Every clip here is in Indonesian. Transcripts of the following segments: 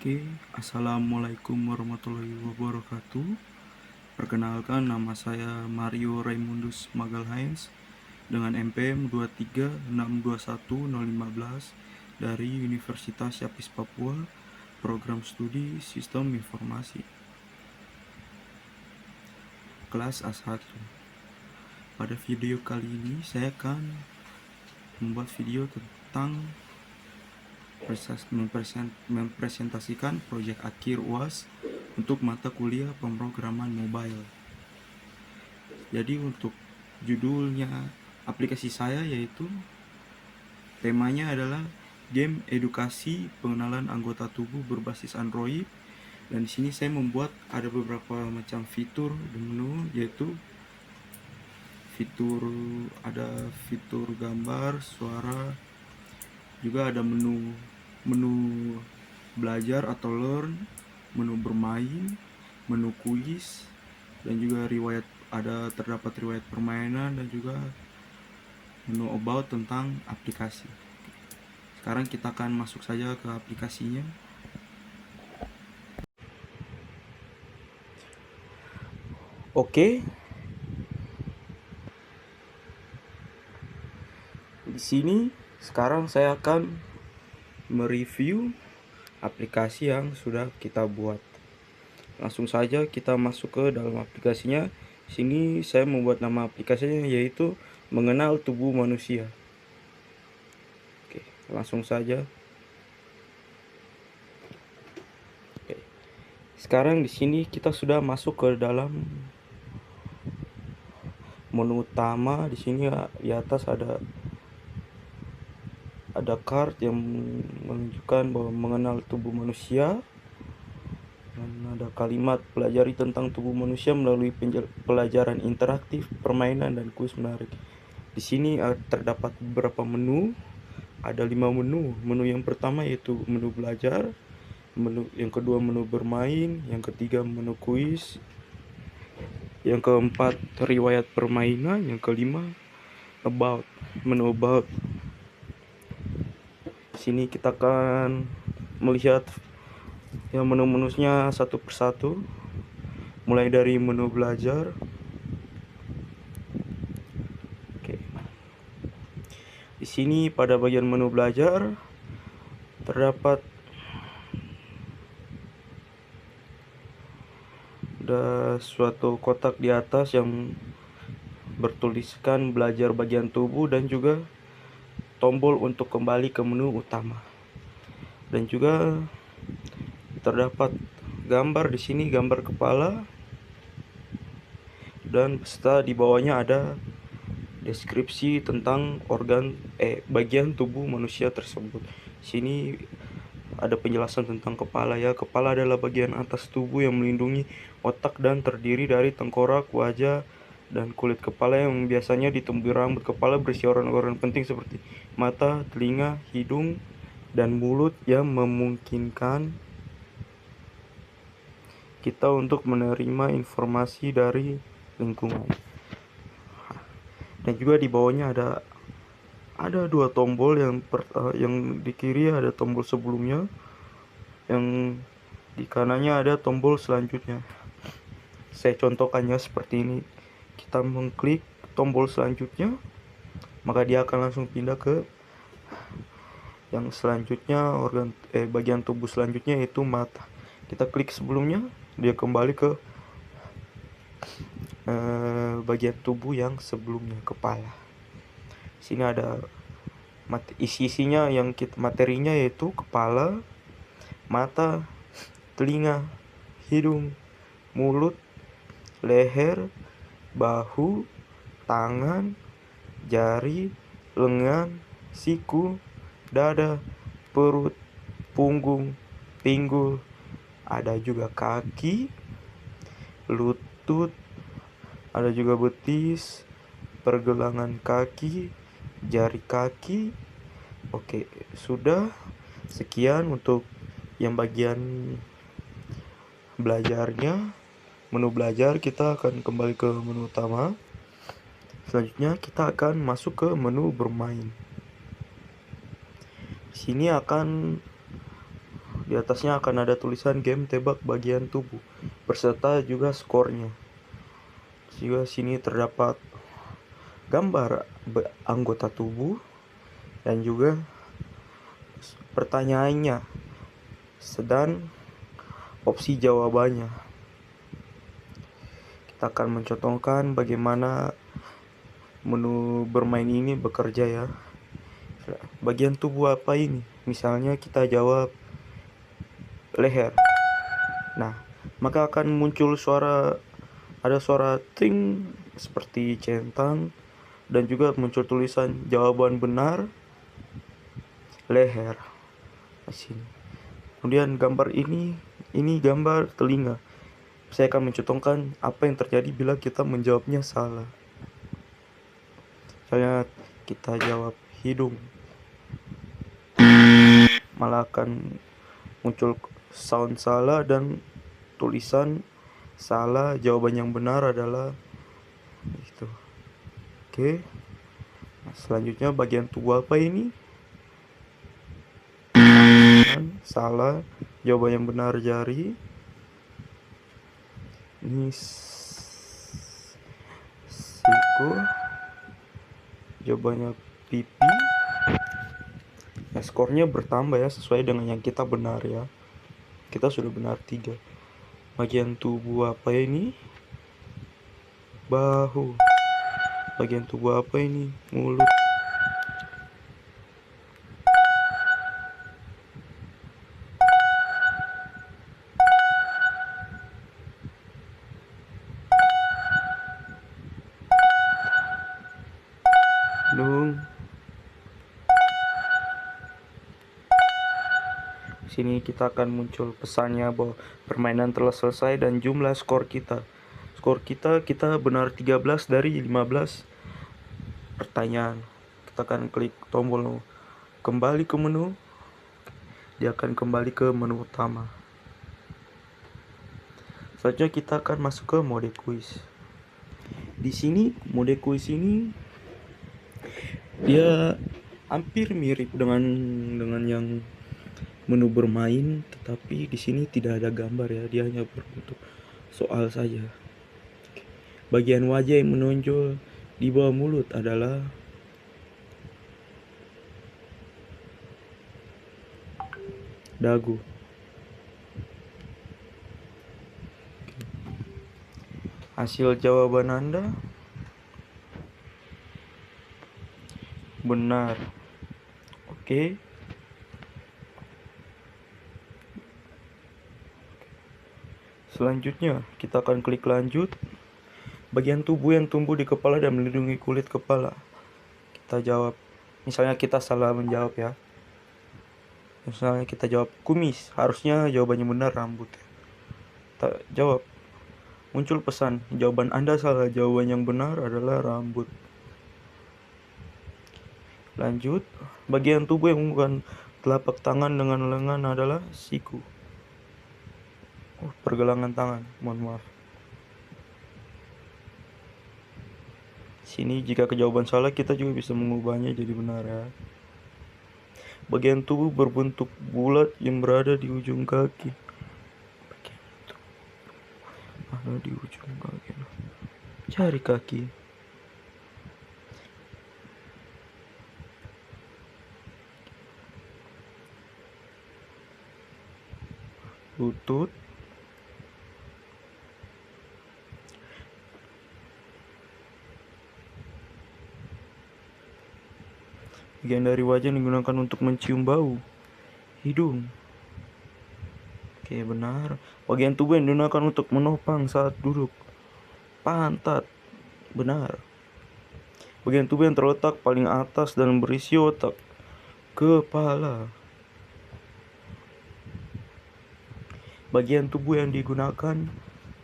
Oke, Assalamualaikum warahmatullahi wabarakatuh. Perkenalkan, nama saya Mario Raimundus Magalhaens dengan NPM 236210115 dari Universitas Yapis Papua, Program Studi Sistem Informasi. Kelas A1. Pada video kali ini saya akan membuat video tentang mempresentasikan proyek akhir UAS untuk mata kuliah pemrograman mobile. Jadi untuk judulnya aplikasi saya yaitu temanya adalah game edukasi pengenalan anggota tubuh berbasis Android, dan di sini saya membuat ada beberapa macam fitur di menu, yaitu fitur gambar, suara, juga ada menu belajar atau learn, menu bermain, menu kuis, dan juga terdapat riwayat permainan, dan juga menu about tentang aplikasi. Sekarang kita akan masuk saja ke aplikasinya. Oke. Di sini sekarang saya akan mereview aplikasi yang sudah kita buat. Langsung saja kita masuk ke dalam aplikasinya. Sini saya membuat nama aplikasinya yaitu Mengenal Tubuh Manusia. Oke, langsung saja. Oke. Sekarang di sini kita sudah masuk ke dalam menu utama. Di sini di atas ada card yang menunjukkan bahwa mengenal tubuh manusia, dan ada kalimat pelajari tentang tubuh manusia melalui pelajaran interaktif, permainan, dan kuis menarik. Di sini terdapat beberapa menu, ada 5 menu. Menu yang pertama yaitu menu belajar, menu yang kedua menu bermain, yang ketiga menu kuis, yang keempat riwayat permainan, yang kelima menu about. Sini kita akan melihat yang menu-menunya satu persatu, mulai dari menu belajar. Oke. Di sini pada bagian menu belajar terdapat ada suatu kotak di atas yang bertuliskan belajar bagian tubuh, dan juga tombol untuk kembali ke menu utama. Dan juga terdapat gambar di sini, gambar kepala, dan beserta di bawahnya ada deskripsi tentang bagian tubuh manusia tersebut. Sini ada penjelasan tentang kepala ya. Kepala adalah bagian atas tubuh yang melindungi otak dan terdiri dari tengkorak, wajah, dan kulit kepala yang biasanya ditumbuhi rambut. Kepala berisi organ-organ penting seperti mata, telinga, hidung, dan mulut yang memungkinkan kita untuk menerima informasi dari lingkungan. Dan juga di bawahnya ada 2 tombol, yang di kiri ada tombol sebelumnya, yang di kanannya ada tombol selanjutnya. Saya contohkannya seperti ini. Kita mengklik tombol selanjutnya, maka dia akan langsung pindah ke yang selanjutnya, bagian tubuh selanjutnya yaitu mata. Kita klik sebelumnya, dia kembali ke bagian tubuh yang sebelumnya, kepala. Sini ada isinya materinya yaitu kepala, mata, telinga, hidung, mulut, leher, bahu, tangan, jari, lengan, siku, dada, perut, punggung, pinggul, ada juga kaki, lutut, ada juga betis, pergelangan kaki, jari kaki. Oke, sudah sekian untuk yang bagian belajarnya. Menu belajar, kita akan kembali ke menu utama. Selanjutnya kita akan masuk ke menu bermain. Sini akan Di atasnya akan ada tulisan game tebak bagian tubuh berserta juga skornya. Juga sini terdapat gambar anggota tubuh dan juga pertanyaannya dan opsi jawabannya. Kita akan mencontohkan bagaimana menu bermain ini bekerja ya. Bagian tubuh apa ini? Misalnya kita jawab leher. Nah, maka akan muncul ada suara ting seperti centang dan juga muncul tulisan jawaban benar leher di sini. Kemudian gambar ini gambar telinga. Saya akan mencontohkan apa yang terjadi bila kita menjawabnya salah. Misalnya kita jawab hidung, malah akan muncul sound salah dan tulisan salah. Jawaban yang benar adalah itu. Oke. Nah, selanjutnya bagian tubuh apa ini? Salah. Jawaban yang benar jari. Ini siku. Jawabannya pipi. Nah, skornya bertambah ya sesuai dengan yang kita benar ya. Kita sudah benar 3. Bagian tubuh apa ini? Bahu. Bagian tubuh apa ini? Mulut. Hidung. Sini kita akan muncul pesannya bahwa permainan telah selesai dan jumlah skor kita. Skor kita benar 13 dari 15 pertanyaan. Kita akan klik tombol kembali ke menu. Dia akan kembali ke menu utama. Selanjutnya kita akan masuk ke mode quiz. Di sini mode quiz ini dia hampir mirip dengan yang menu bermain, tetapi di sini tidak ada gambar ya, dia hanya berbentuk soal saja. Bagian wajah yang menonjol di bawah mulut adalah dagu. Hasil jawaban Anda benar. Oke. Selanjutnya, kita akan klik lanjut. Bagian tubuh yang tumbuh di kepala dan melindungi kulit kepala. Kita jawab. Misalnya kita salah menjawab ya. Misalnya kita jawab kumis. Harusnya jawabannya benar rambut. Kita jawab. Muncul pesan, jawaban Anda salah. Jawaban yang benar adalah rambut. Lanjut. Bagian tubuh yang menghubungkan telapak tangan dengan lengan adalah siku. Pergelangan tangan, mohon maaf. Sini jika jawaban salah kita juga bisa mengubahnya jadi benar ya. Bagian tubuh berbentuk bulat yang berada di ujung kaki. Ada di ujung kaki. Cari kaki. Lutut. Bagian dari wajah yang digunakan untuk mencium bau. Hidung. Oke, benar. Bagian tubuh yang digunakan untuk menopang saat duduk. Pantat. Benar. Bagian tubuh yang terletak paling atas dan berisi otak. Kepala. Bagian tubuh yang digunakan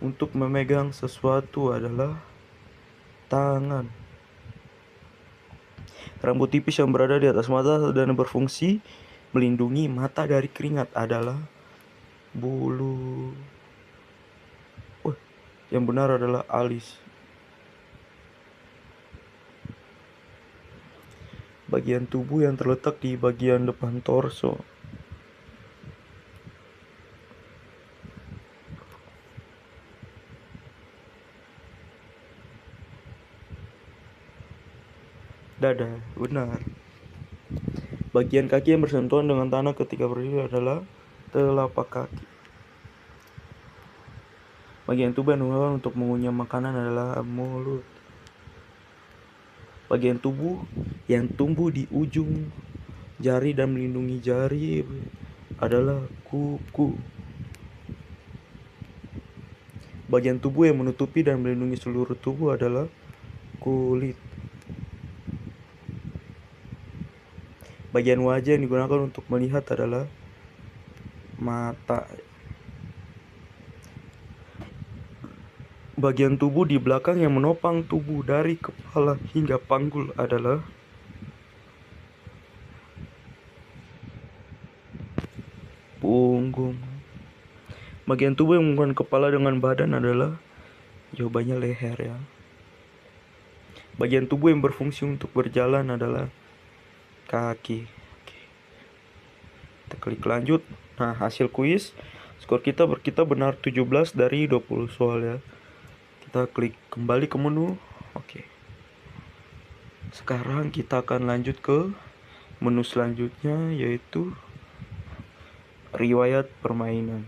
untuk memegang sesuatu adalah tangan. Rambut tipis yang berada di atas mata dan berfungsi melindungi mata dari keringat adalah bulu. Yang benar adalah alis. Bagian tubuh yang terletak di bagian depan torso. dada, benar. Bagian kaki yang bersentuhan dengan tanah ketika berdiri adalah telapak kaki. Bagian tubuh yang digunakan untuk mengunyah makanan adalah mulut. Bagian tubuh yang tumbuh di ujung jari dan melindungi jari adalah kuku. Bagian tubuh yang menutupi dan melindungi seluruh tubuh adalah kulit. Bagian wajah yang digunakan untuk melihat adalah mata. Bagian tubuh di belakang yang menopang tubuh dari kepala hingga panggul adalah punggung. Bagian tubuh yang menghubungkan kepala dengan badan adalah jawabannya leher ya. Bagian tubuh yang berfungsi untuk berjalan adalah kaki. Kita klik lanjut. Nah, hasil kuis skor kita benar 17 dari 20 soal ya. Kita klik kembali ke menu. Oke. Sekarang kita akan lanjut ke menu selanjutnya, yaitu riwayat permainan.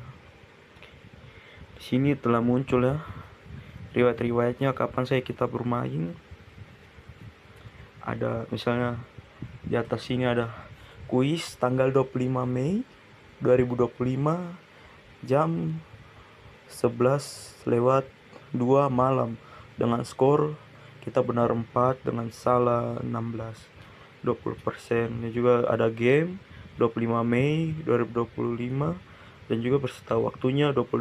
Di sini telah muncul ya riwayat-riwayatnya kapan kita bermain. Ada misalnya di atas sini ada kuis tanggal 25 Mei 2025 jam 11:02 malam dengan skor kita benar 4 dengan salah 16, 20%. Dan juga ada game 25 Mei 2025 dan juga berserta waktunya 20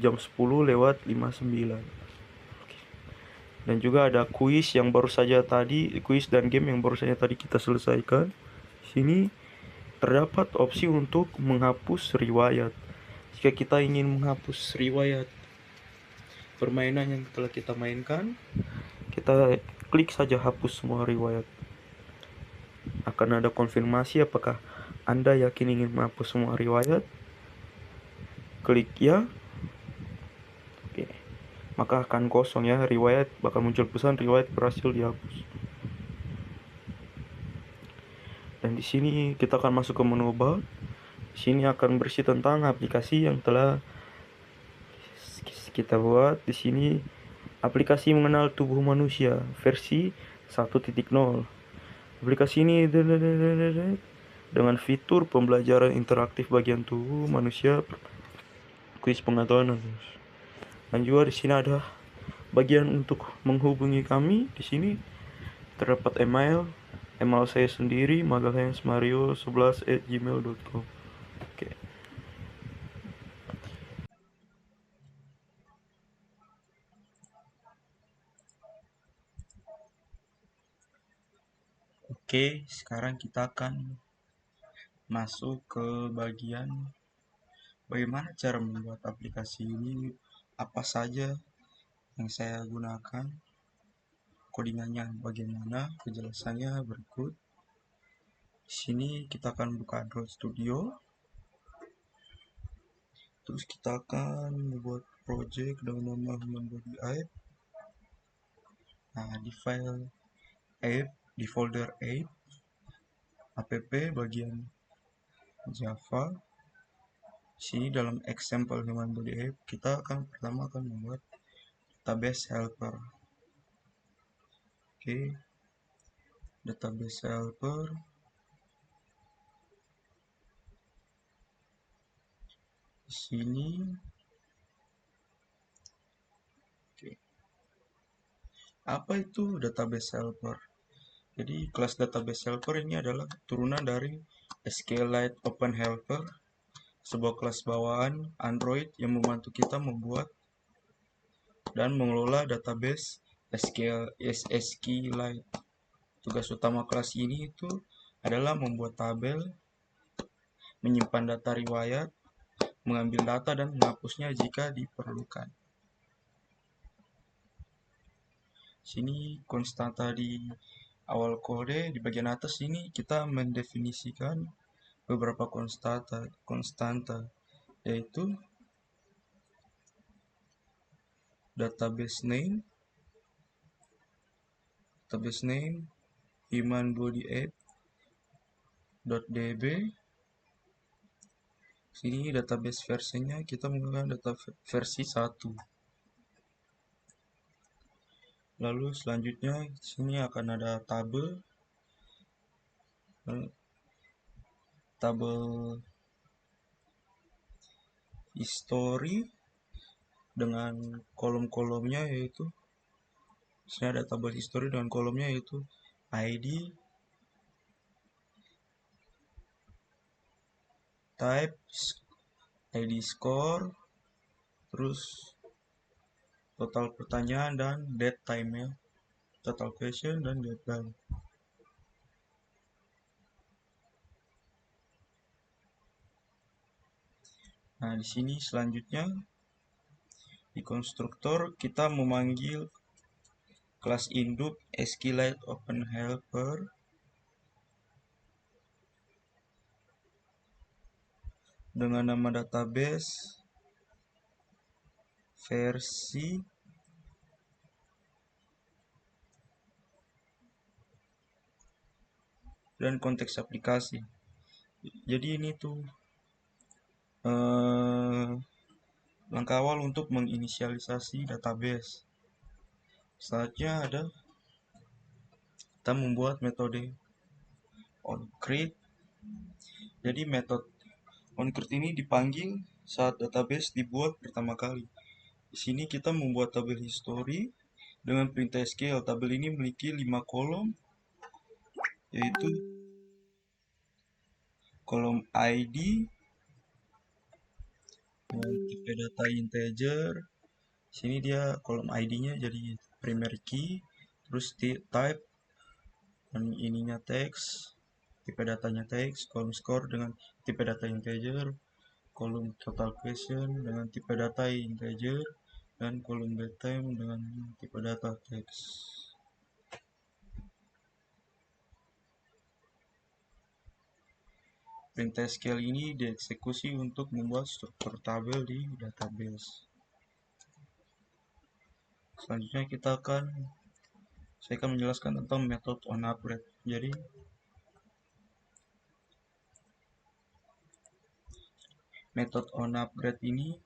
jam 10:59. Dan juga ada kuis yang baru saja tadi, kuis dan game yang baru saja tadi kita selesaikan. Sini terdapat opsi untuk menghapus riwayat. Jika kita ingin menghapus riwayat permainan yang telah kita mainkan, kita klik saja hapus semua riwayat. Akan ada konfirmasi apakah Anda yakin ingin menghapus semua riwayat. Klik ya. Oke. Maka akan kosong ya riwayat, bakal muncul pesan riwayat berhasil dihapus. Dan di sini kita akan masuk ke menu about. Di sini akan bersih tentang aplikasi yang telah kita buat. Di sini aplikasi mengenal tubuh manusia versi 1.0. Aplikasi ini dengan fitur pembelajaran interaktif bagian tubuh manusia, kuis pengetahuan. Dan juga di sini ada bagian untuk menghubungi kami. Di sini terdapat email saya sendiri magalhãesmario11@gmail.com. Oke. Oke, sekarang kita akan masuk ke bagian bagaimana cara membuat aplikasi ini, apa saja yang saya gunakan, codingannya bagaimana, penjelasannya berikut. Di sini kita akan buka Android Studio. Terus kita akan membuat project dengan nama Human Body App. Nah, di file app, di folder app bagian Java. Sini dalam example Human Body App kita pertama akan membuat database helper. Oke, database helper. Di sini. Oke. Apa itu database helper? Jadi kelas database helper ini adalah turunan dari SQLite Open Helper, sebuah kelas bawaan Android yang membantu kita membuat dan mengelola database SQLite. Tugas utama kelas ini itu adalah membuat tabel, menyimpan data riwayat, mengambil data dan menghapusnya jika diperlukan. Sini konstanta di awal kode, di bagian atas ini kita mendefinisikan beberapa konstanta, yaitu database name, database name humanbodyapp.db. Sini database versinya kita menggunakan data versi 1. Lalu selanjutnya sini akan ada tabel history dengan kolom-kolomnya, yaitu sini ada tabel history dengan kolomnya yaitu ID, type, ID score, terus total pertanyaan dan date time-nya, total question dan deadline. Nah, di sini selanjutnya di konstruktor kita memanggil kelas induk SQLite Open Helper dengan nama database, versi, dan konteks aplikasi. Jadi ini tuh langkah awal untuk menginisialisasi database. Selanjutnya ada kita membuat metode onCreate. Jadi metode onCreate ini dipanggil saat database dibuat pertama kali. Di sini kita membuat tabel history dengan perintah SQL. Tabel ini memiliki 5 kolom, yaitu kolom ID dengan tipe data integer. Sini dia kolom ID-nya jadi primary key, terus type dan ininya teks, tipe datanya teks, kolom score dengan tipe data integer, kolom total question dengan tipe data integer, dan kolom datetime dengan tipe data teks. Perintah SQL ini dieksekusi untuk membuat struktur tabel di database. Selanjutnya saya akan menjelaskan tentang metode onUpgrade. Jadi metode onUpgrade ini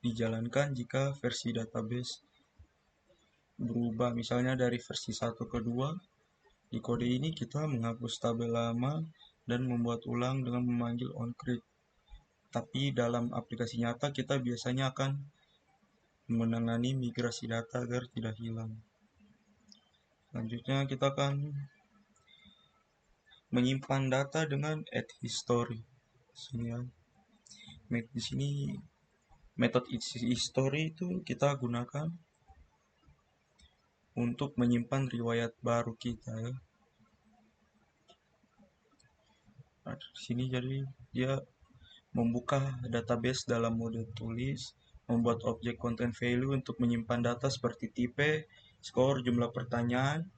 dijalankan jika versi database berubah, misalnya dari versi 1 ke 2. Di kode ini kita menghapus tabel lama dan membuat ulang dengan memanggil onCreate. Tapi dalam aplikasi nyata kita biasanya akan menangani migrasi data agar tidak hilang. Selanjutnya kita akan menyimpan data dengan add history. Di sini metode history itu kita gunakan untuk menyimpan riwayat baru kita ya. Nah, di sini jadi dia membuka database dalam mode tulis, membuat objek content value untuk menyimpan data seperti tipe, skor, jumlah pertanyaan,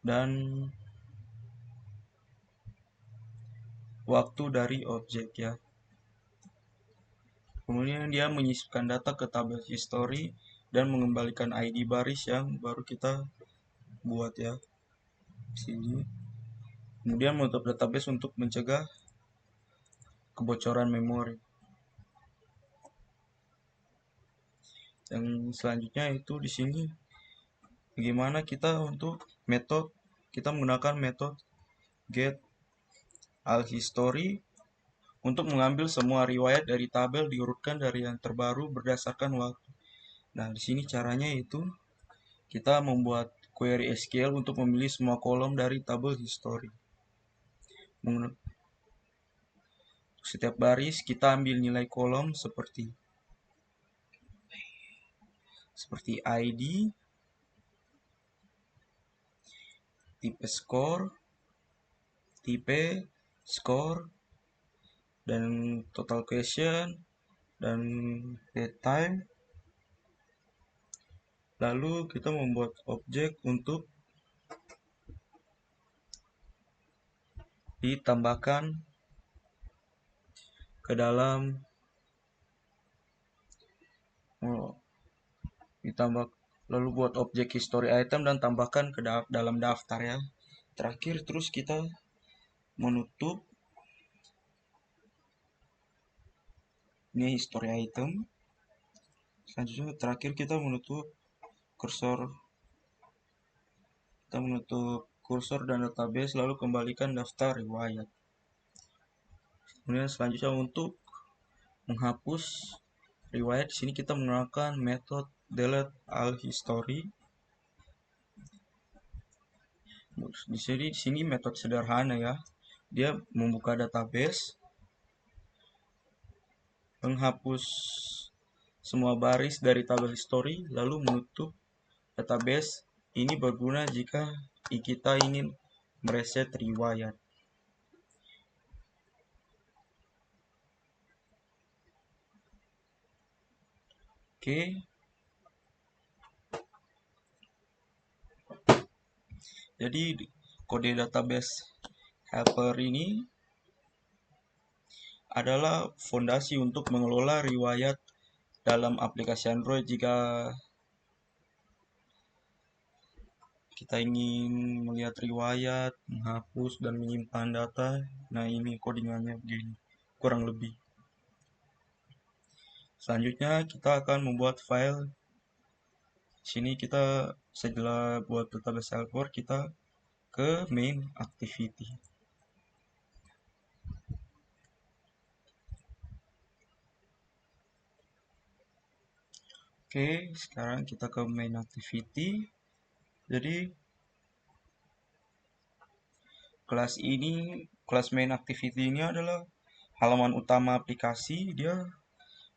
dan waktu dari objek ya. Kemudian dia menyisipkan data ke tabel history dan mengembalikan ID baris yang baru kita buat ya. Sini. Kemudian menutup database untuk mencegah kebocoran memori. Yang selanjutnya itu di sini bagaimana kita menggunakan metode get all history untuk mengambil semua riwayat dari tabel diurutkan dari yang terbaru berdasarkan waktu. Nah, di sini caranya itu kita membuat query SQL untuk memilih semua kolom dari tabel history. Setiap baris kita ambil nilai kolom seperti ID, tipe score, dan total question, dan date time. Lalu kita membuat objek untuk ditambahkan ke dalam ditambah, lalu buat objek history item dan tambahkan ke dalam daftar ya. Terakhir terus kita menutup ini history item. Selanjutnya terakhir kita menutup kursor dan database, lalu kembalikan daftar riwayat. Kemudian selanjutnya untuk menghapus riwayat, di sini kita menggunakan metode delete all history. Di sini metode sederhana ya. Dia membuka database, menghapus semua baris dari tabel history, lalu menutup database. Ini berguna jika kita ingin mereset riwayat. Oke. Jadi kode database helper ini adalah fondasi untuk mengelola riwayat dalam aplikasi Android. Jika kita ingin melihat riwayat, menghapus, dan menyimpan data, nah ini codingannya begini, kurang lebih. Selanjutnya kita akan membuat file. Sini kita setelah buat database helper, kita ke main activity. Oke, sekarang kita ke main activity. Jadi kelas main activity ini adalah halaman utama aplikasi. Dia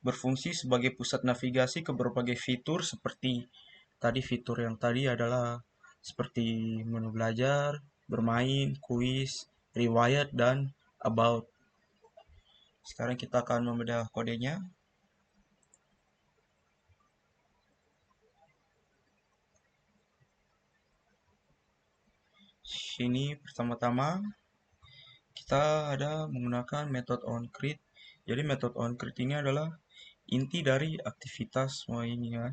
berfungsi sebagai pusat navigasi ke berbagai fitur seperti tadi. Fitur yang tadi adalah seperti menu belajar, bermain, kuis, riwayat, dan about. Sekarang kita akan membedah kodenya. Sini pertama-tama kita ada menggunakan metode onCreate. Jadi metode onCreate ini adalah inti dari aktivitas semua ini ya.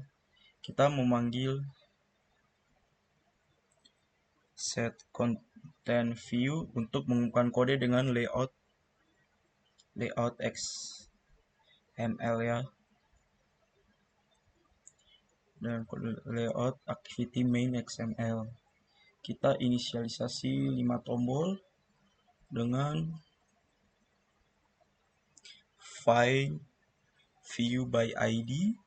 Kita memanggil set content view untuk mengumumkan kode dengan layout XML ya, dan kode layout activity main XML. Kita inisialisasi 5 tombol dengan find view by ID.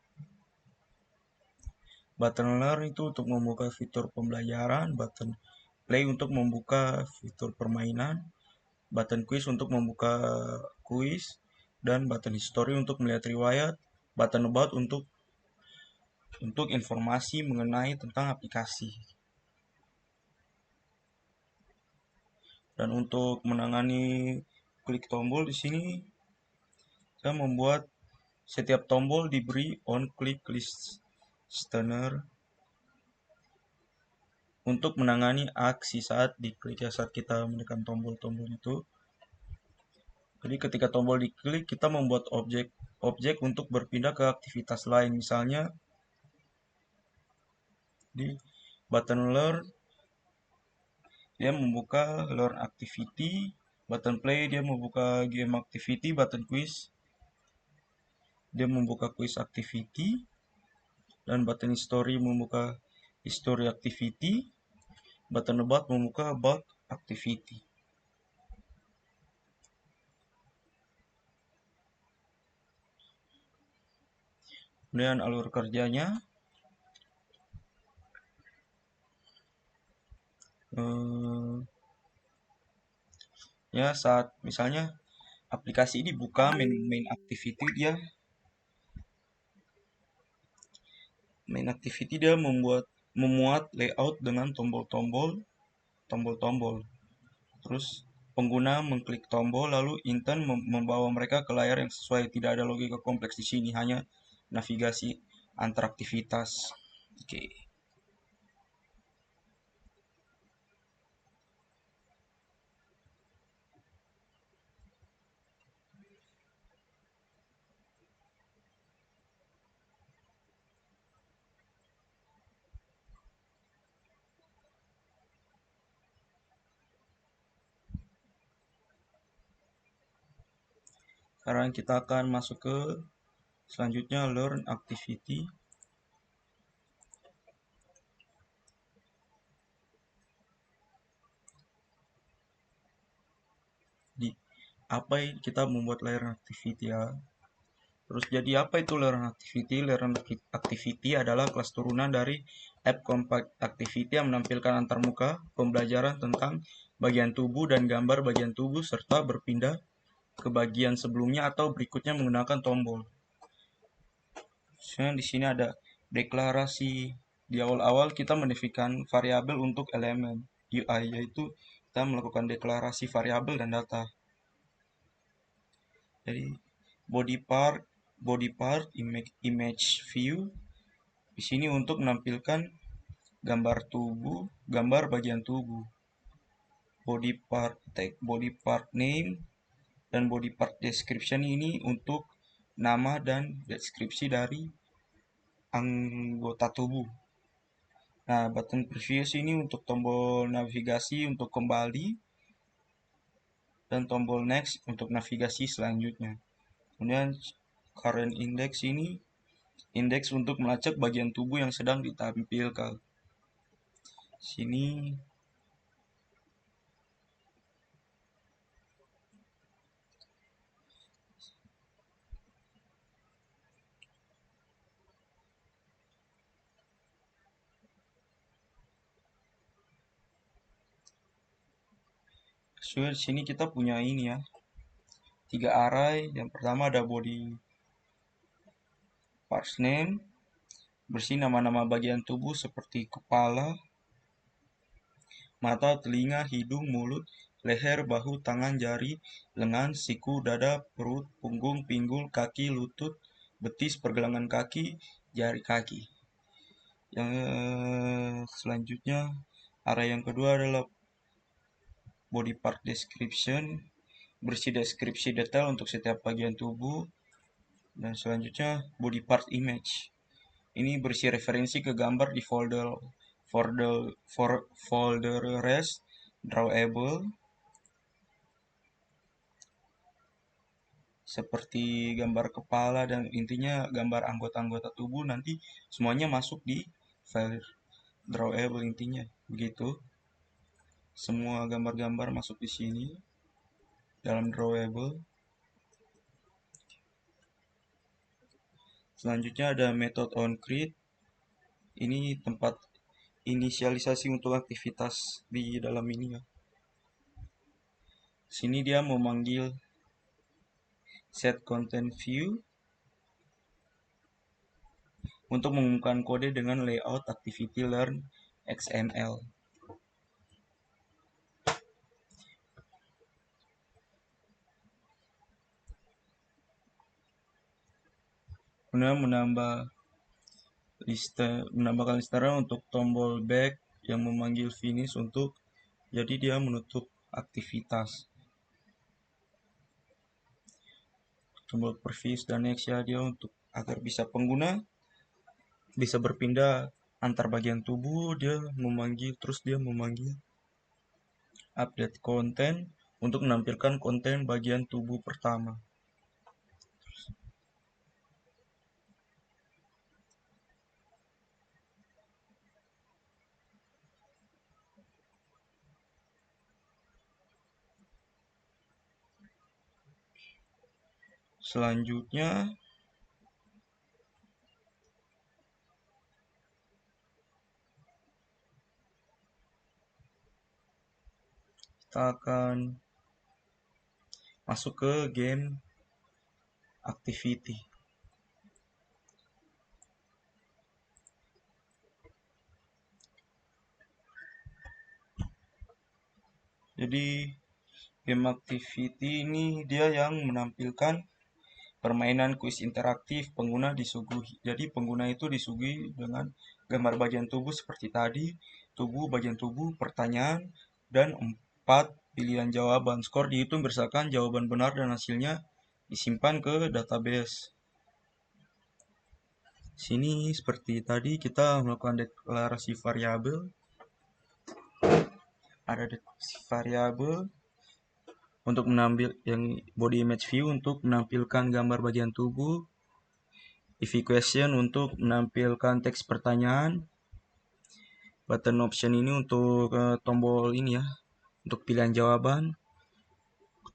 Button learn itu untuk membuka fitur pembelajaran, button play untuk membuka fitur permainan, button quiz untuk membuka kuis, dan button history untuk melihat riwayat, button about untuk informasi mengenai tentang aplikasi. Dan untuk menangani klik tombol di sini saya membuat setiap tombol diberi on click listener untuk menangani aksi saat diklik ya, saat kita menekan tombol-tombol itu. Jadi ketika tombol diklik, kita membuat objek untuk berpindah ke aktivitas lain. Misalnya di button learn dia membuka learn activity, button play dia membuka game activity, button quiz dia membuka quiz activity, dan button history membuka history activity, button about membuka about activity. Kemudian alur kerjanya ya, saat misalnya aplikasi ini buka main activity, dia memuat layout dengan tombol-tombol. Terus pengguna mengklik tombol, lalu intern membawa mereka ke layar yang sesuai. Tidak ada logika kompleks di sini, hanya navigasi antar aktivitas. Oke. Sekarang kita akan masuk ke selanjutnya learn activity. Di apa kita membuat learn activity ya. Terus jadi apa itu learn activity? Learn activity adalah kelas turunan dari app Compact Activity yang menampilkan antarmuka pembelajaran tentang bagian tubuh dan gambar bagian tubuh serta berpindah ke bagian sebelumnya atau berikutnya menggunakan tombol. Di sini ada deklarasi. Di awal-awal kita mendefinisikan variabel untuk elemen UI, yaitu kita melakukan deklarasi variabel dan data. Jadi body part image view di sini untuk menampilkan gambar tubuh, gambar bagian tubuh. Body part tag, body part name, dan body part description ini untuk nama dan deskripsi dari anggota tubuh. Nah, button previous ini untuk tombol navigasi untuk kembali dan tombol next untuk navigasi selanjutnya. Kemudian current index ini indeks untuk melacak bagian tubuh yang sedang ditampilkan. Sini di sini kita punya ini ya, 3 array. Yang pertama ada body parts name, berisi nama-nama bagian tubuh seperti kepala, mata, telinga, hidung, mulut, leher, bahu, tangan, jari, lengan, siku, dada, perut, punggung, pinggul, kaki, lutut, betis, pergelangan kaki, jari kaki. Yang selanjutnya array yang kedua adalah body part description, berisi deskripsi detail untuk setiap bagian tubuh. Dan selanjutnya body part image, ini berisi referensi ke gambar di folder res drawable seperti gambar kepala dan intinya gambar anggota-anggota tubuh nanti semuanya masuk di file drawable, intinya begitu. Semua gambar-gambar masuk di sini dalam drawable. Selanjutnya ada method onCreate. Ini tempat inisialisasi untuk aktivitas di dalam ini ya. Sini dia memanggil set content view untuk mengumumkan kode dengan layout activity learn XML. Kemudian menambahkan listener untuk tombol back yang memanggil finish untuk jadi dia menutup aktivitas. Tombol previous dan next ya, dia untuk agar bisa pengguna bisa berpindah antar bagian tubuh. Dia memanggil update konten untuk menampilkan konten bagian tubuh pertama. Selanjutnya kita akan masuk ke game activity. Jadi game activity ini dia yang menampilkan permainan kuis interaktif. Pengguna disuguhi. Jadi pengguna itu disuguhi dengan gambar bagian tubuh seperti tadi, bagian tubuh, pertanyaan, dan 4 pilihan jawaban. Skor dihitung berdasarkan jawaban benar dan hasilnya disimpan ke database. Sini seperti tadi kita melakukan deklarasi variabel. Ada deklarasi variabel untuk menambil yang body image view untuk menampilkan gambar bagian tubuh, if question untuk menampilkan teks pertanyaan, button option ini untuk tombol ini ya, untuk pilihan jawaban.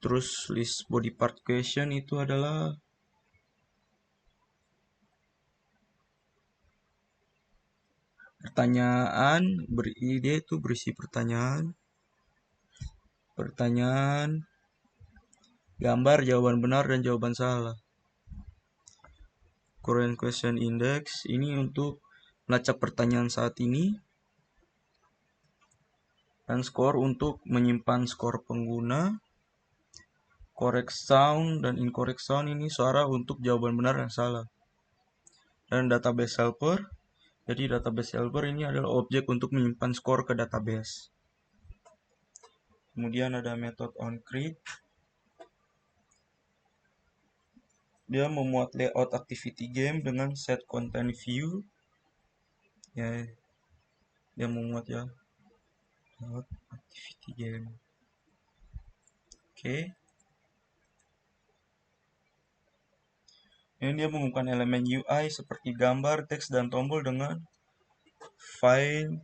Terus list body part question itu adalah pertanyaan, dia itu berisi pertanyaan, gambar, jawaban benar dan jawaban salah. Current question index ini untuk melacak pertanyaan saat ini. Dan skor untuk menyimpan skor pengguna. Correct sound dan incorrect sound ini suara untuk jawaban benar dan salah. Dan database helper. Jadi database helper ini adalah objek untuk menyimpan skor ke database. Kemudian ada method onCreate. Dia memuat layout activity game dengan set content view. Ya, dia memuat ya layout activity game. Oke. Ini dia menemukan elemen UI seperti gambar, teks, dan tombol dengan find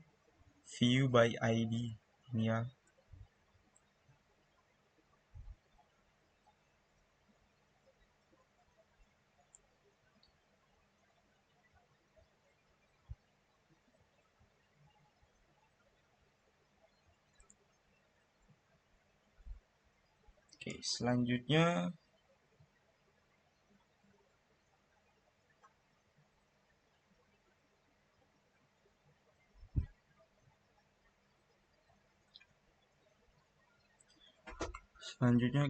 view by ID. Ini ya. Oke, selanjutnya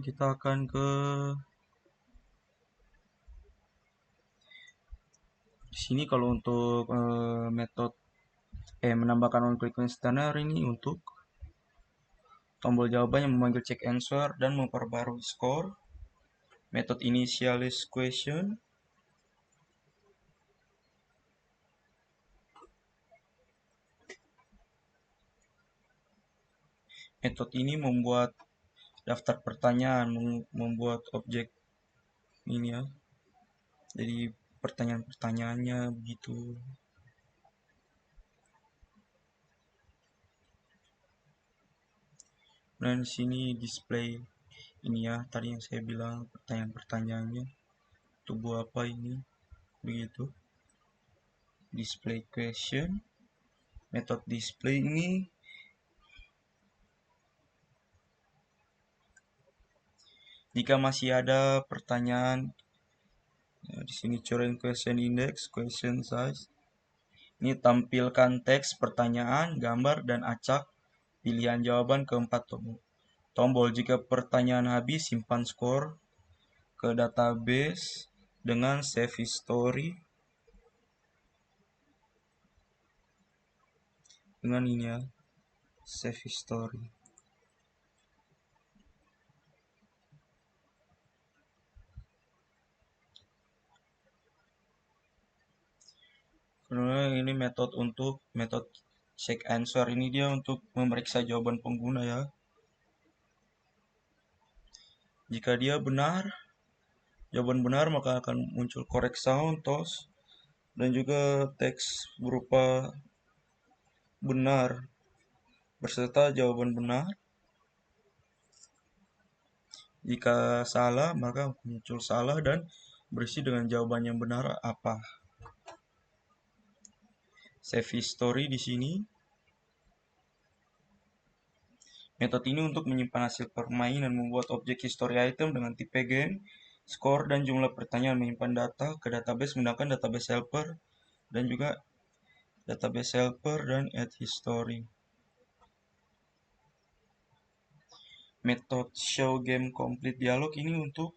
kita akan ke sini. Kalau untuk metode menambahkan on click questionnaire ini untuk tombol jawaban yang memanggil check answer dan memperbarui skor. Metode initialize question. Metode ini membuat daftar pertanyaan, membuat objek ini ya. Jadi pertanyaan-pertanyaannya begitu. Dan di sini display ini ya, tadi yang saya bilang pertanyaan-pertanyaannya. Tubuh apa ini? Begitu. Display question. Metode display ini jika masih ada pertanyaan, ya, di sini current question index, question size. Ini tampilkan teks pertanyaan, gambar, dan acak pilihan jawaban keempat tombol. Jika pertanyaan habis, simpan skor ke database dengan save history. Dengan ini ya, save history. Kemudian ini metode check answer, ini dia untuk memeriksa jawaban pengguna ya. Jika dia jawaban benar, maka akan muncul correct sound, toast, dan juga teks berupa benar berserta jawaban benar. Jika salah, maka muncul salah dan berisi dengan jawaban yang benar apa. Save history di sini. Metode ini untuk menyimpan hasil permainan, membuat objek history item dengan tipe game, skor, dan jumlah pertanyaan, menyimpan data ke database menggunakan database helper dan juga database helper dan add history. Metode show game complete dialog ini untuk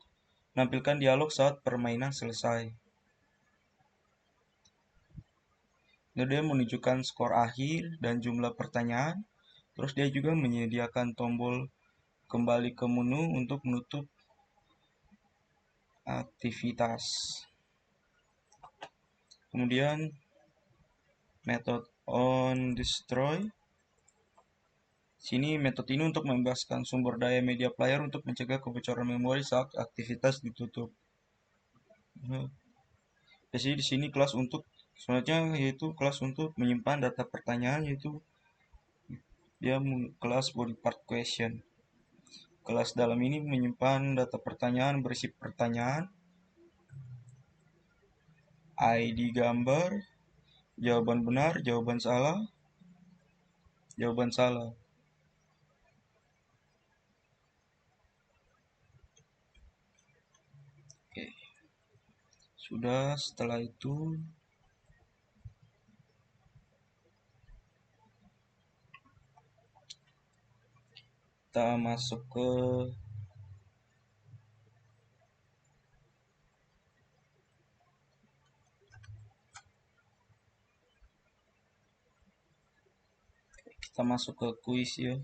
menampilkan dialog saat permainan selesai. Dia menunjukkan skor akhir dan jumlah pertanyaan. Terus dia juga menyediakan tombol kembali ke menu untuk menutup aktivitas. Kemudian metode on destroy. Sini metode ini untuk membebaskan sumber daya media player untuk mencegah kebocoran memori saat aktivitas ditutup. Nah, jadi di sini kelas untuk sebenarnya yaitu kelas untuk menyimpan data pertanyaan, yaitu dia kelas body part question. Kelas dalam ini menyimpan data pertanyaan berisi pertanyaan, ID gambar, jawaban benar, jawaban salah, jawaban salah. Oke. Sudah, setelah itu kita masuk ke kuis ya.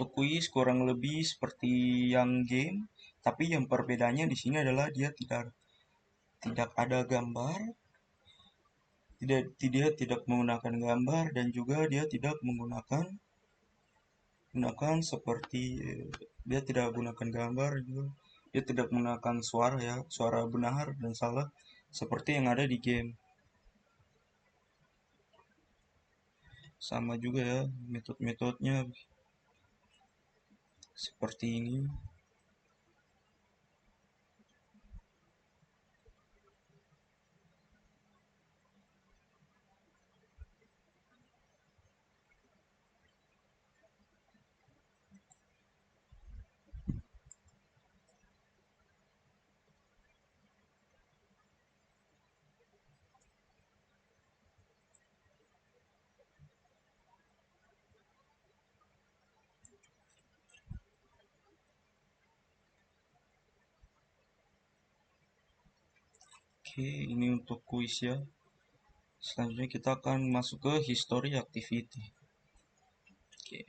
Untuk kuis kurang lebih seperti yang game, tapi yang perbedaannya di sini adalah dia tidak ada gambar, tidak menggunakan gambar, dan juga dia tidak menggunakan seperti dia tidak menggunakan gambar juga. Dia tidak menggunakan suara ya, suara benar dan salah seperti yang ada di game. Sama juga ya metode-metodenya seperti ini. Oke, ini untuk kuis ya. Selanjutnya kita akan masuk ke history activity. Oke.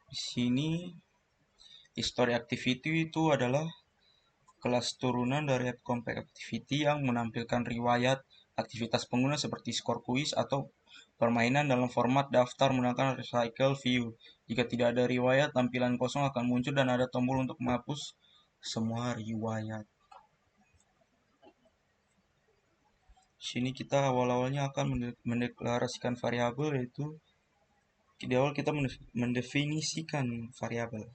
Di sini history activity itu adalah kelas turunan dari compact activity yang menampilkan riwayat aktivitas pengguna seperti skor kuis atau permainan dalam format daftar menggunakan recycle view. Jika tidak ada riwayat, tampilan kosong akan muncul dan ada tombol untuk menghapus semua riwayat. Sini kita awal-awalnya akan mendeklarasikan variabel, yaitu di awal kita mendefinisikan variabel.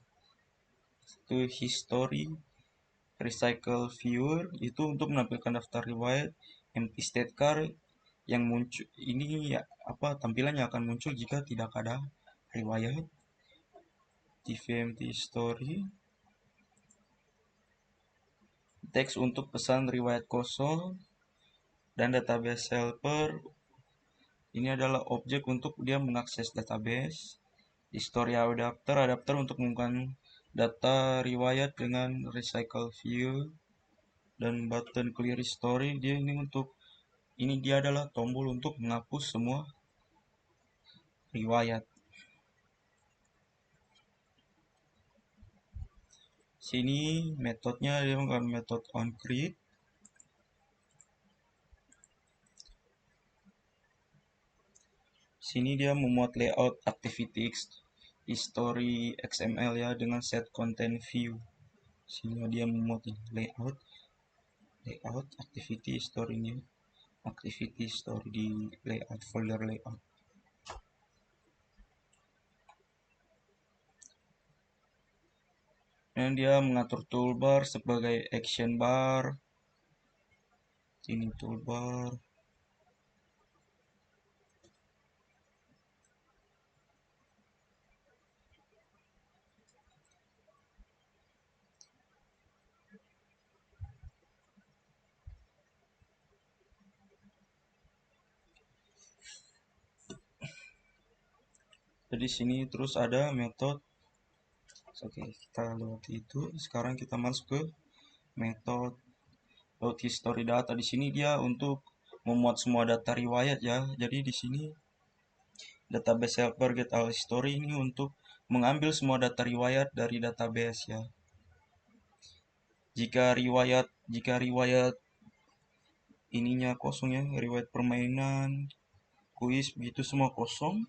Itu history recycle viewer itu untuk menampilkan daftar riwayat, empty state car yang muncul ini ya, tampilannya akan muncul jika tidak ada riwayat. TVMT story teks untuk pesan riwayat kosong, dan database helper ini adalah objek untuk dia mengakses database. History adapter untuk menggunakan data riwayat dengan recycle view, dan button clear history dia adalah tombol untuk menghapus semua riwayat. Sini metodenya dia menggunakan metode onCreate. Sini dia memuat layout activity history XML ya dengan set content view. Sini dia memuat layout activity history ini, activity history di layout folder layout. Dan dia mengatur toolbar sebagai action bar. Ini toolbar. Jadi sini terus ada metode. Oke, kita lewati itu. Sekarang kita masuk ke method load history data. Di sini dia untuk memuat semua data riwayat ya. Jadi di sini database helper get all history ini untuk mengambil semua data riwayat dari database ya. Jika riwayat ininya kosong ya, riwayat permainan, kuis begitu semua kosong,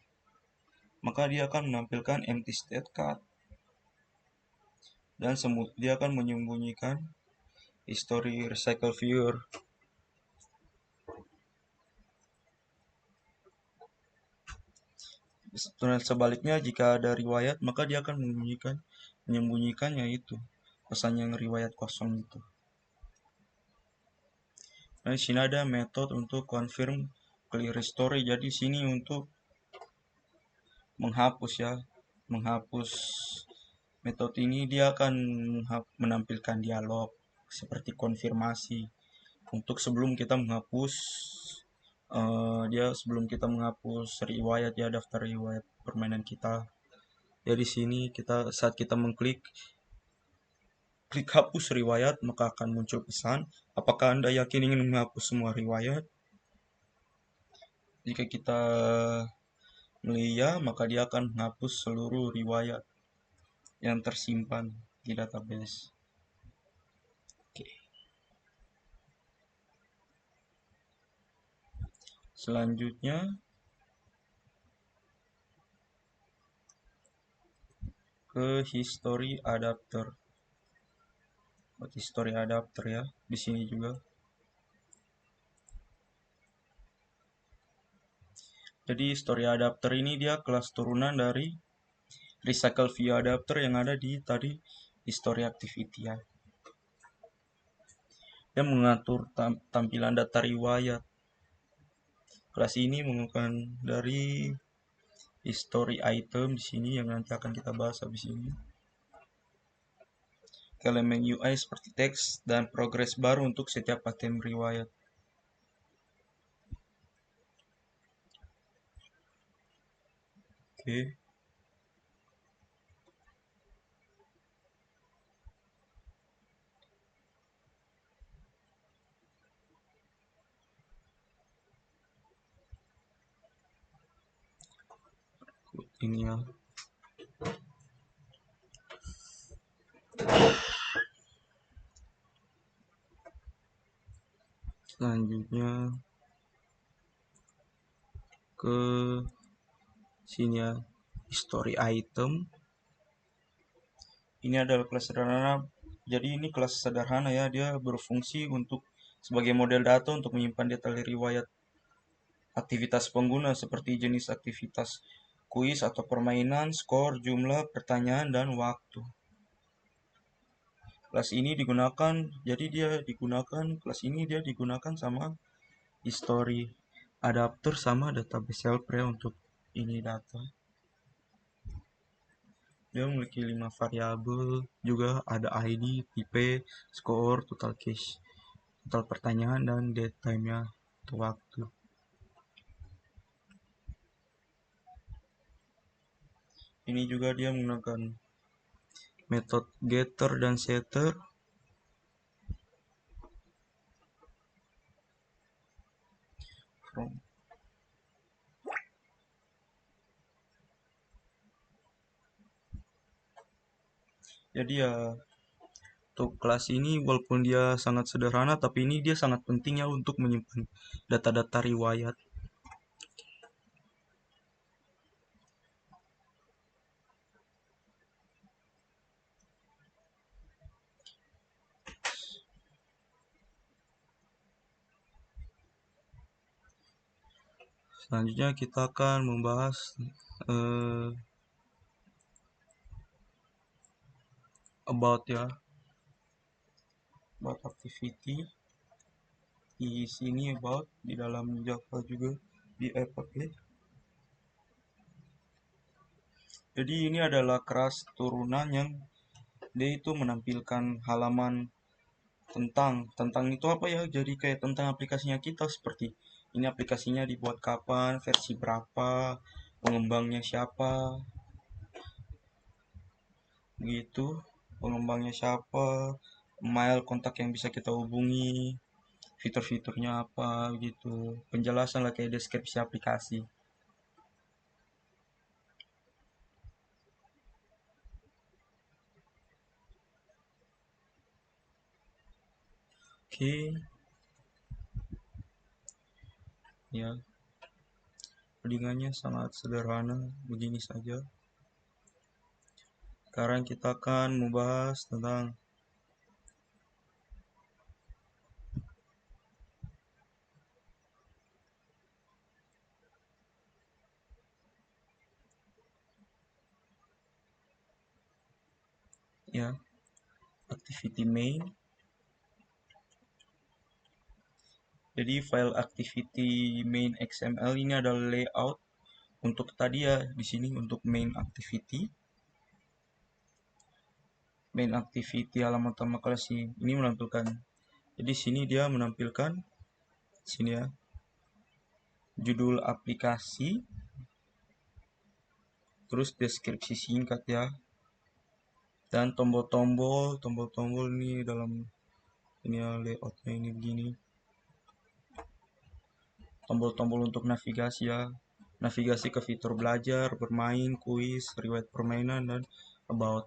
maka dia akan menampilkan empty state card dan dia akan menyembunyikan history recycle viewer. Sebaliknya jika ada riwayat maka dia akan menyembunyikannya itu pesan yang riwayat kosong itu. Nah, di sini ada metode untuk confirm clear story. Jadi sini untuk menghapus ya, menghapus metode ini dia akan menampilkan dialog seperti konfirmasi. Untuk sebelum kita menghapus sebelum kita menghapus riwayat ya, daftar riwayat permainan kita. Ya di sini saat kita klik hapus riwayat maka akan muncul pesan, apakah Anda yakin ingin menghapus semua riwayat? Jika kita iya, maka dia akan menghapus seluruh riwayat yang tersimpan di database. Oke. Selanjutnya ke history adapter. Buat history adapter ya, di sini juga. Jadi history adapter ini dia kelas turunan dari recycle view adapter yang ada di tadi history activity ya. Dia mengatur tampilan data riwayat. Kelas ini menggunakan dari history item di sini yang nanti akan kita bahas habis ini. Elemen UI seperti teks dan progres baru untuk setiap item riwayat. Oke. Ini ya. Selanjutnya ke sini ya, history item. Ini adalah kelas sederhana. Jadi ini kelas sederhana ya, dia berfungsi untuk sebagai model data untuk menyimpan detail riwayat aktivitas pengguna seperti jenis aktivitas kuis atau permainan, skor, jumlah pertanyaan, dan waktu. Kelas ini digunakan, kelas ini dia digunakan sama history adapter sama database helper untuk ini data. Dia memiliki 5 variabel, juga ada ID, tipe, skor, total cache, total pertanyaan, dan date time-nya atau waktu. Ini juga dia menggunakan metode getter dan setter. Jadi ya untuk kelas ini walaupun dia sangat sederhana tapi ini dia sangat penting ya untuk menyimpan data-data riwayat. Selanjutnya kita akan membahas about activity. Di sini about di dalam Java juga pakai. Jadi ini adalah kelas turunan yang dia itu menampilkan halaman tentang itu apa ya, jadi kayak tentang aplikasinya kita, seperti ini aplikasinya dibuat kapan, versi berapa, pengembangnya siapa gitu, pengembangnya siapa, mail kontak yang bisa kita hubungi, fitur-fiturnya apa gitu, penjelasan lah kayak deskripsi aplikasi. Oke, ya, codingannya sangat sederhana, begini saja. Sekarang kita akan membahas tentang ya, activity main. Jadi file activity main XML ini adalah layout untuk tadi ya, di sini untuk main activity. Main activity halaman utama kelas ini menampilkan. Jadi sini dia menampilkan sini ya, judul aplikasi, terus deskripsi singkat ya, dan tombol-tombol ini dalam ini ya, layoutnya ini begini. Tombol-tombol untuk navigasi ya, navigasi ke fitur belajar, bermain, kuis, riwayat permainan, dan about.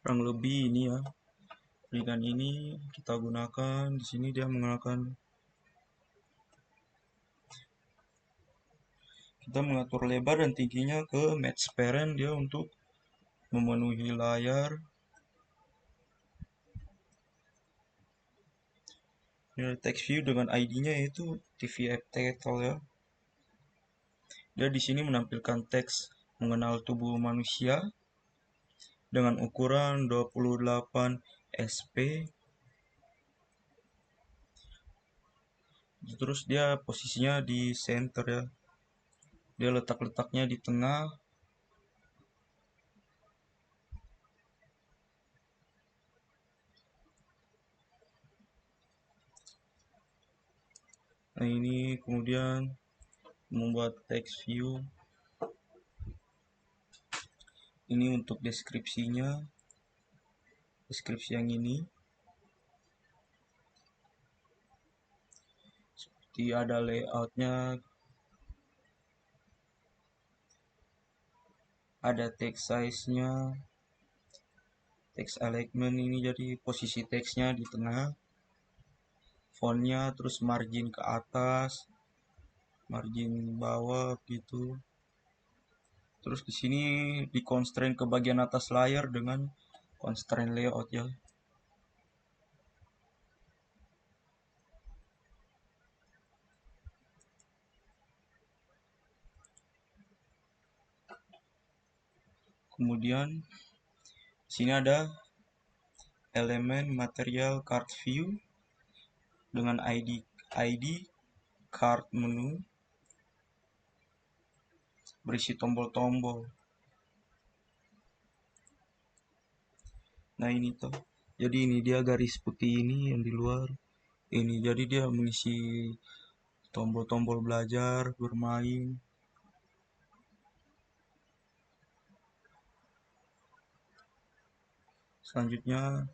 Kurang lebih ini ya, dengan ini kita gunakan. Di sini dia menggunakan, kita mengatur lebar dan tingginya ke match parent dia untuk memenuhi layar. Ini text view dengan ID-nya yaitu TV App Title ya. Dia di sini menampilkan teks mengenal tubuh manusia dengan ukuran 28 sp. Terus dia posisinya di center ya. Dia letak-letaknya di tengah. Nah ini kemudian membuat text view. Ini untuk deskripsinya. Deskripsi yang ini. Seperti ada layoutnya. Ada text size-nya. Text alignment ini jadi posisi teksnya di tengah. Fontnya terus margin ke atas, margin bawah gitu. Terus di sini di constraint ke bagian atas layar dengan constraint layout ya. Kemudian di sini ada elemen material card view dengan ID card menu berisi tombol-tombol. Nah ini tuh. Jadi ini dia garis putih ini yang di luar. Ini jadi dia mengisi tombol-tombol belajar, bermain. Selanjutnya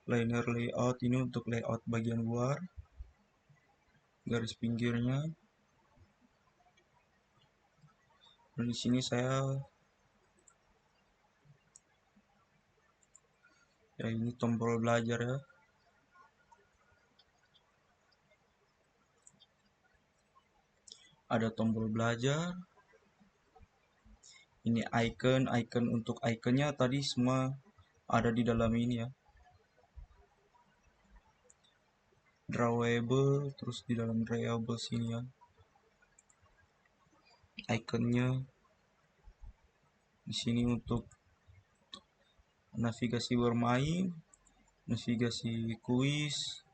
liner layout ini untuk layout bagian luar. Garis pinggirnya. Dan di sini saya ya ini tombol belajar ya. Ada tombol belajar. Ini icon untuk iconnya tadi semua ada di dalam ini ya. Drawable terus di dalam drawable sini ya. Iconnya di sini untuk navigasi bermain. navigasi kuis,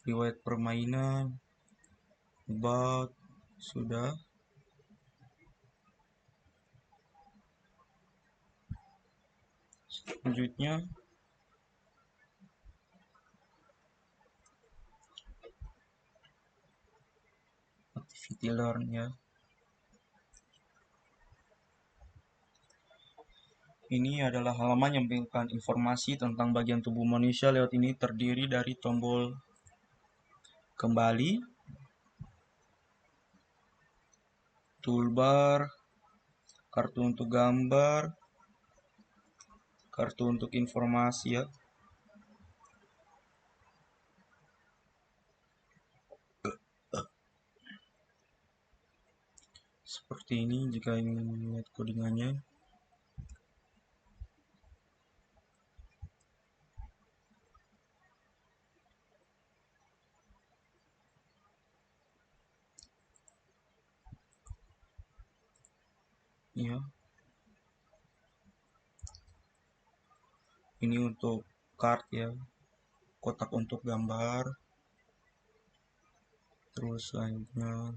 riwayat permainan, about, sudah. Selanjutnya activity learn ya. Ini adalah halaman yang memberikan informasi tentang bagian tubuh manusia. Lewat ini terdiri dari tombol kembali, toolbar, kartu untuk gambar, kartu untuk informasi ya. Seperti ini jika ingin melihat codingannya. Ya. Ini untuk card ya. Kotak untuk gambar. Terus selanjutnya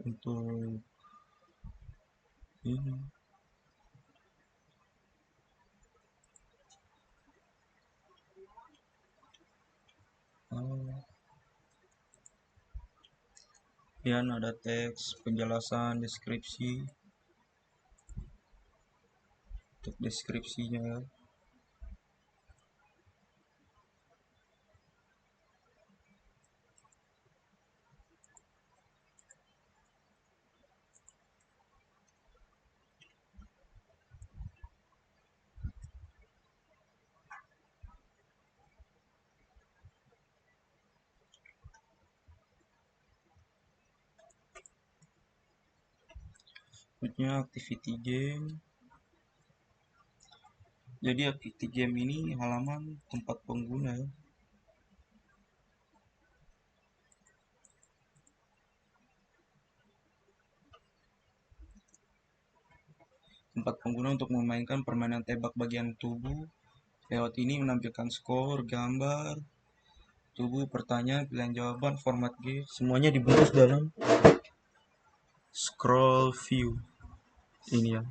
untuk ini. Kemudian ada teks, penjelasan, deskripsi. Untuk deskripsinya ya. Selanjutnya activity game. Jadi activity game ini halaman tempat pengguna ya. Tempat pengguna untuk memainkan permainan tebak bagian tubuh. Lewat ini menampilkan skor, gambar, tubuh, pertanyaan, pilihan jawaban, format game. Semuanya dibungkus dalam scroll view. Ini ya.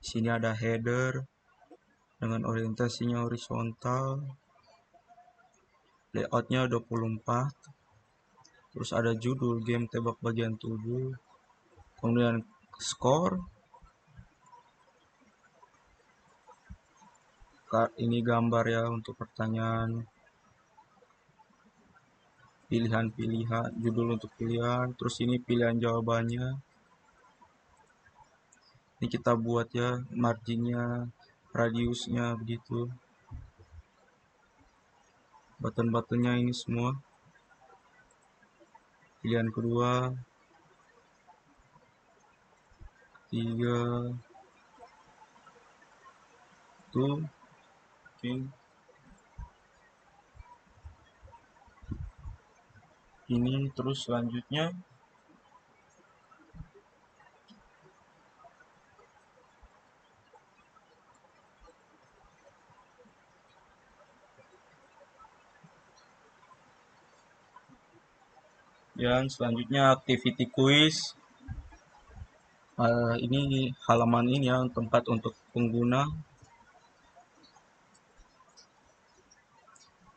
Sini ada header dengan orientasinya horizontal. Layoutnya 24. Terus ada judul game tebak bagian tubuh. Kemudian skor. Ini gambar ya untuk pertanyaan. Pilihan-pilihan, judul untuk pilihan. Terus ini pilihan jawabannya. Ini kita buat ya, marginnya, radiusnya begitu. Button-buttonnya ini semua. Pilihan kedua, ketiga, tuh, oke. Ini terus selanjutnya dan selanjutnya activity quiz. Ini halaman ini ya, tempat untuk pengguna.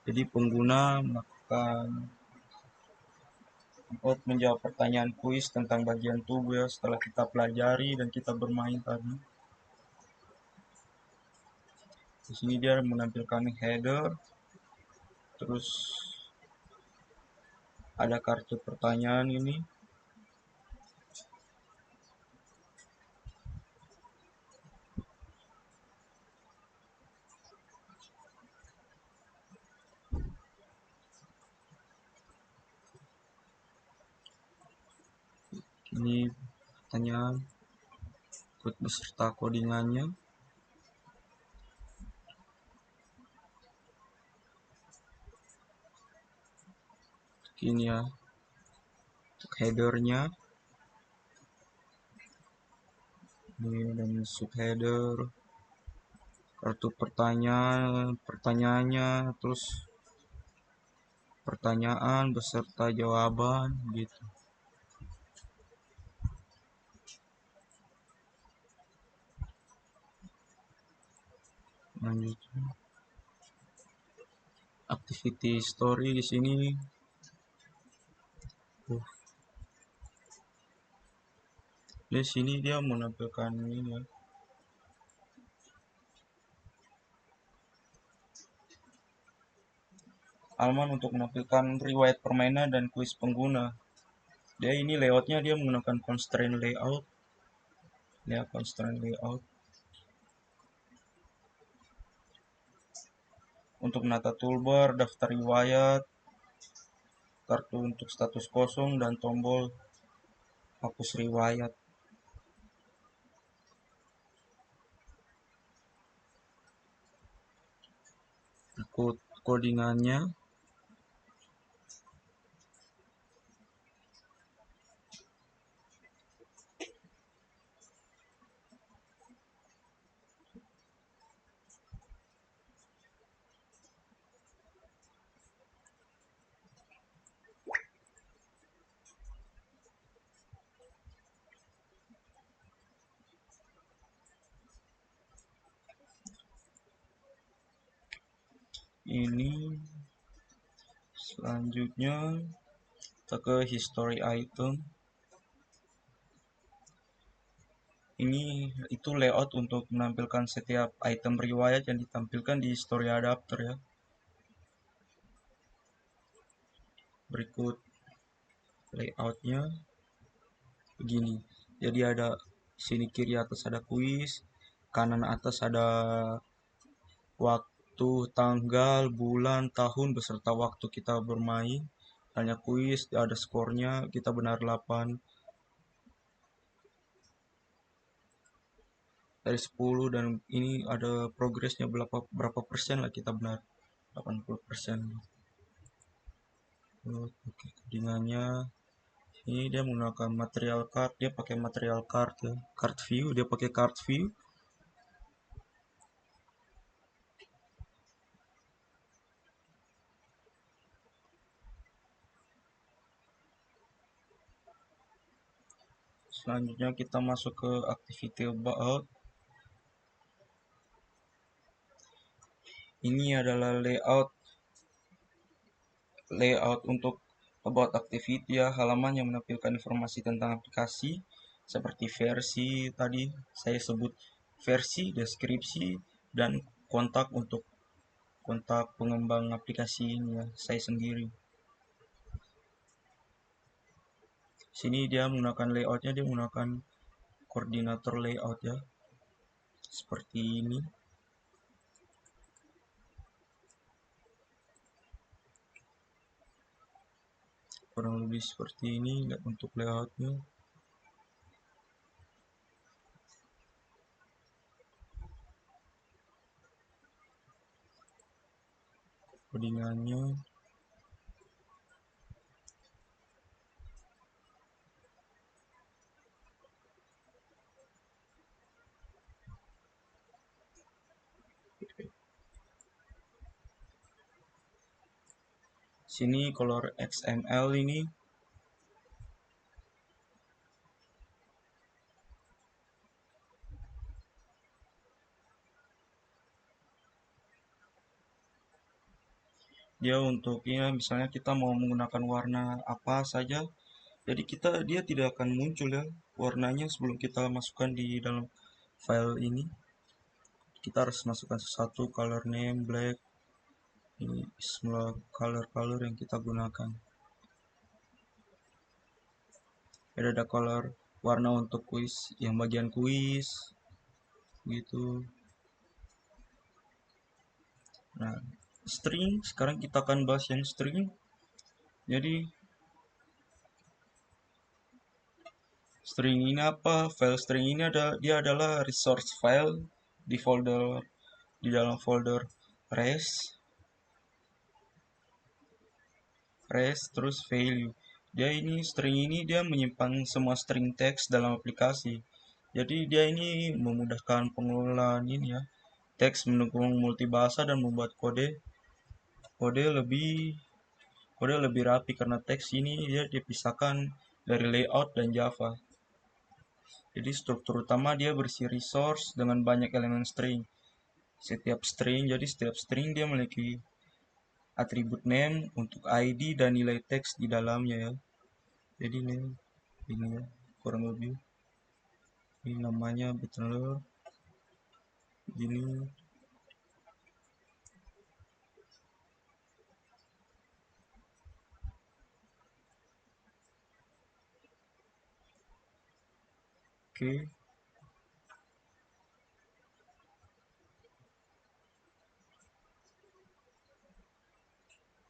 Jadi pengguna melakukan menjawab pertanyaan kuis tentang bagian tubuh ya, setelah kita pelajari dan kita bermain tadi. Di sini dia menampilkan header, terus ada kartu pertanyaan ini. Ini pertanyaan beserta codingannya. Ini ya untuk headernya. Ini dan subheader, kartu pertanyaannya, terus pertanyaan beserta jawaban gitu. Lanjutnya activity story di sini. Di sini dia menampilkan ini ya. Halaman untuk menampilkan riwayat permainan dan kuis pengguna. Dia ini layoutnya dia menggunakan constraint layout. Ya, constraint layout. Untuk menata toolbar, daftar riwayat, kartu untuk status kosong, dan tombol hapus riwayat. Codingannya. Ini selanjutnya kita ke history item. Ini itu layout untuk menampilkan setiap item riwayat yang ditampilkan di history adapter ya. Berikut layoutnya begini. Jadi ada sini kiri atas ada kuis, kanan atas ada waktu, tanggal, bulan, tahun beserta waktu kita bermain. Hanya kuis, ada skornya, kita benar 8 dari 10, dan ini ada progresnya berapa persen lah kita benar 80%. Oke, codingannya ini dia menggunakan material card, dia pakai material card ya, card view, dia pakai card view. Selanjutnya kita masuk ke activity about. Ini adalah layout untuk about activity ya, halaman yang menampilkan informasi tentang aplikasi seperti versi tadi saya sebut, versi, deskripsi, dan kontak untuk kontak pengembang aplikasi ini ya, saya sendiri. Sini dia menggunakan layoutnya, dia menggunakan koordinator layout ya, seperti ini. Kurang lebih seperti ini untuk layoutnya. Codingannya sini color XML ini dia untuk ya, misalnya kita mau menggunakan warna apa saja, jadi dia tidak akan muncul ya warnanya sebelum kita masukkan di dalam file ini. Kita harus masukkan sesuatu, color name black, ini semua color yang kita gunakan. Ada color warna untuk kuis, yang bagian kuis gitu. Nah, string, sekarang kita akan bahas yang string. Jadi string ini apa? File string ini dia adalah resource file di dalam folder res terus value. String ini dia menyimpan semua string text dalam aplikasi. Jadi dia ini memudahkan pengelolaan ini ya. Teks mendukung multibahasa dan membuat kode lebih kode lebih rapi karena teks ini dia dipisahkan dari layout dan Java. Jadi struktur utama dia berisi resource dengan banyak elemen string. Setiap string dia memiliki atribut name untuk ID dan nilai teks di dalamnya ya. Jadi ini ya kurang lebih. Ini namanya betul gini. Oke,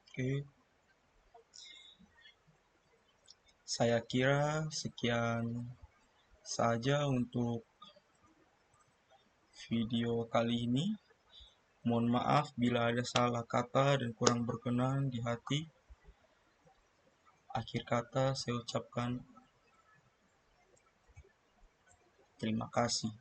oke. Saya kira sekian saja untuk video kali ini. Mohon maaf bila ada salah kata dan kurang berkenan di hati. Akhir kata saya ucapkan terima kasih.